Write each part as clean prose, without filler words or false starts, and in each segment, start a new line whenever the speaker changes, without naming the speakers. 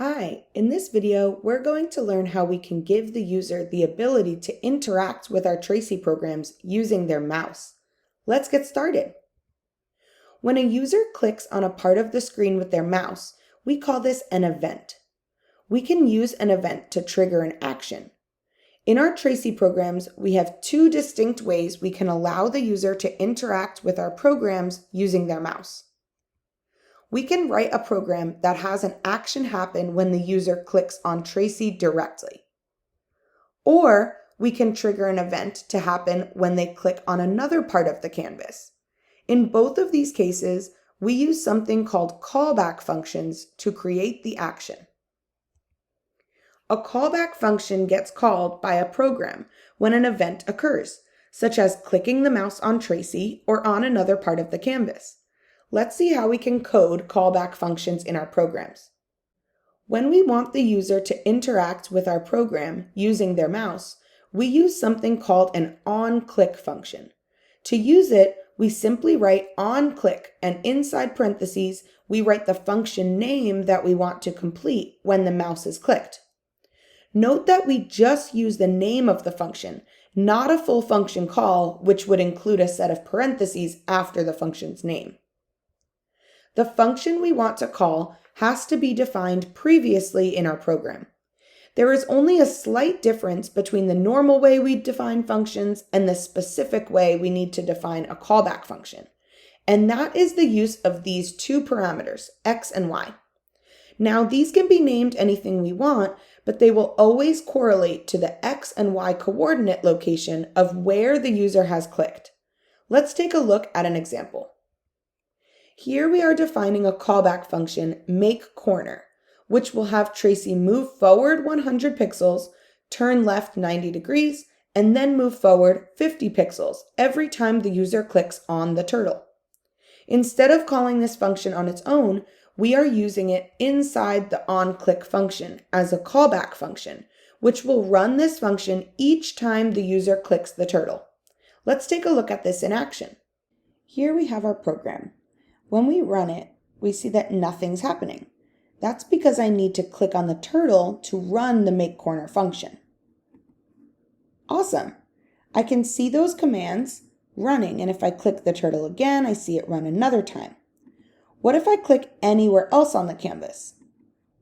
Hi, in this video, we're going to learn how we can give the user the ability to interact with our Tracy programs using their mouse. Let's get started. When a user clicks on a part of the screen with their mouse, we call this an event. We can use an event to trigger an action. In our Tracy programs, we have two distinct ways we can allow the user to interact with our programs using their mouse. We can write a program that has an action happen when the user clicks on Tracy directly. Or we can trigger an event to happen when they click on another part of the canvas. In both of these cases, we use something called callback functions to create the action. A callback function gets called by a program when an event occurs, such as clicking the mouse on Tracy or on another part of the canvas. Let's see how we can code callback functions in our programs. When we want the user to interact with our program using their mouse, we use something called an onClick function. To use it, we simply write onClick, and inside parentheses, we write the function name that we want to complete when the mouse is clicked. Note that we just use the name of the function, not a full function call, which would include a set of parentheses after the function's name. The function we want to call has to be defined previously in our program. There is only a slight difference between the normal way we define functions and the specific way we need to define a callback function, and that is the use of these two parameters, x and y. Now, these can be named anything we want, but they will always correlate to the x and y coordinate location of where the user has clicked. Let's take a look at an example. Here we are defining a callback function, makeCorner, which will have Tracy move forward 100 pixels, turn left 90 degrees, and then move forward 50 pixels every time the user clicks on the turtle. Instead of calling this function on its own, we are using it inside the onClick function as a callback function, which will run this function each time the user clicks the turtle. Let's take a look at this in action. Here we have our program. When we run it, we see that nothing's happening. That's because I need to click on the turtle to run the makeCorner function. Awesome! I can see those commands running, and if I click the turtle again, I see it run another time. What if I click anywhere else on the canvas?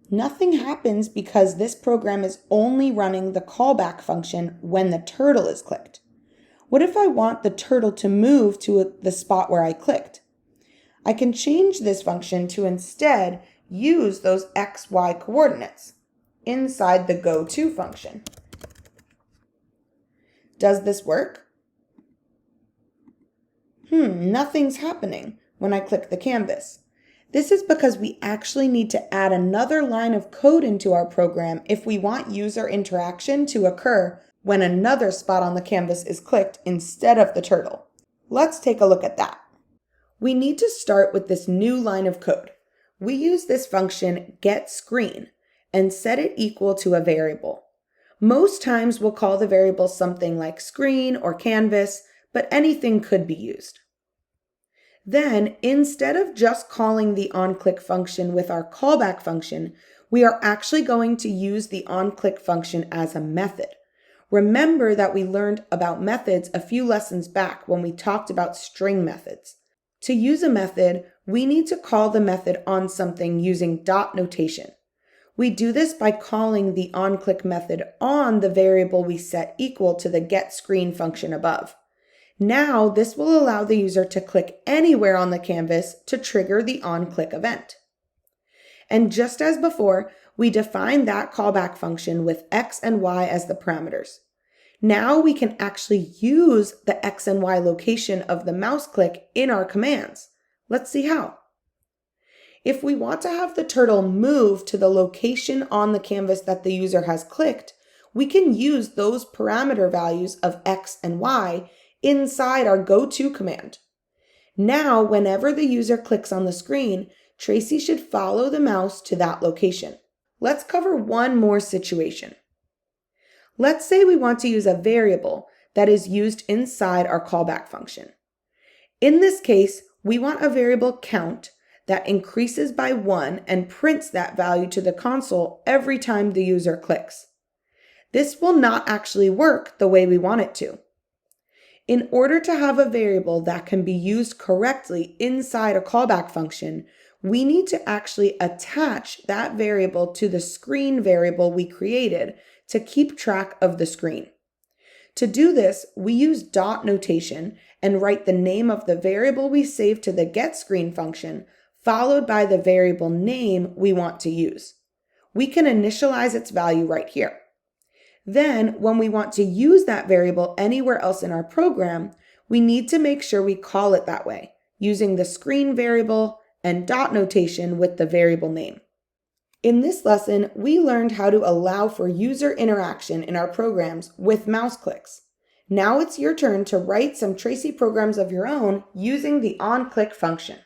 Nothing happens because this program is only running the callback function when the turtle is clicked. What if I want the turtle to move to the spot where I clicked? I can change this function to instead use those x, y coordinates inside the goTo function. Does this work? Nothing's happening when I click the canvas. This is because we actually need to add another line of code into our program if we want user interaction to occur when another spot on the canvas is clicked instead of the turtle. Let's take a look at that. We need to start with this new line of code. We use this function getScreen and set it equal to a variable. Most times we'll call the variable something like screen or canvas, but anything could be used. Then, instead of just calling the onClick function with our callback function, we are actually going to use the onClick function as a method. Remember that we learned about methods a few lessons back when we talked about string methods. To use a method, we need to call the method on something using dot notation. We do this by calling the onClick method on the variable we set equal to the getScreen function above. Now, this will allow the user to click anywhere on the canvas to trigger the onClick event. And just as before, we define that callback function with x and y as the parameters. Now we can actually use the x and y location of the mouse click in our commands. Let's see how. If we want to have the turtle move to the location on the canvas that the user has clicked, we can use those parameter values of x and y inside our goTo command. Now, whenever the user clicks on the screen, Tracy should follow the mouse to that location. Let's cover one more situation. Let's say we want to use a variable that is used inside our callback function. In this case, we want a variable count that increases by 1 and prints that value to the console every time the user clicks. This will not actually work the way we want it to. In order to have a variable that can be used correctly inside a callback function, we need to actually attach that variable to the screen variable we created to keep track of the screen. To do this, we use dot notation and write the name of the variable we saved to the getScreen function, followed by the variable name we want to use. We can initialize its value right here. Then, when we want to use that variable anywhere else in our program, we need to make sure we call it that way, using the screen variable and dot notation with the variable name. In this lesson, we learned how to allow for user interaction in our programs with mouse clicks. Now it's your turn to write some Tracy programs of your own using the onClick function.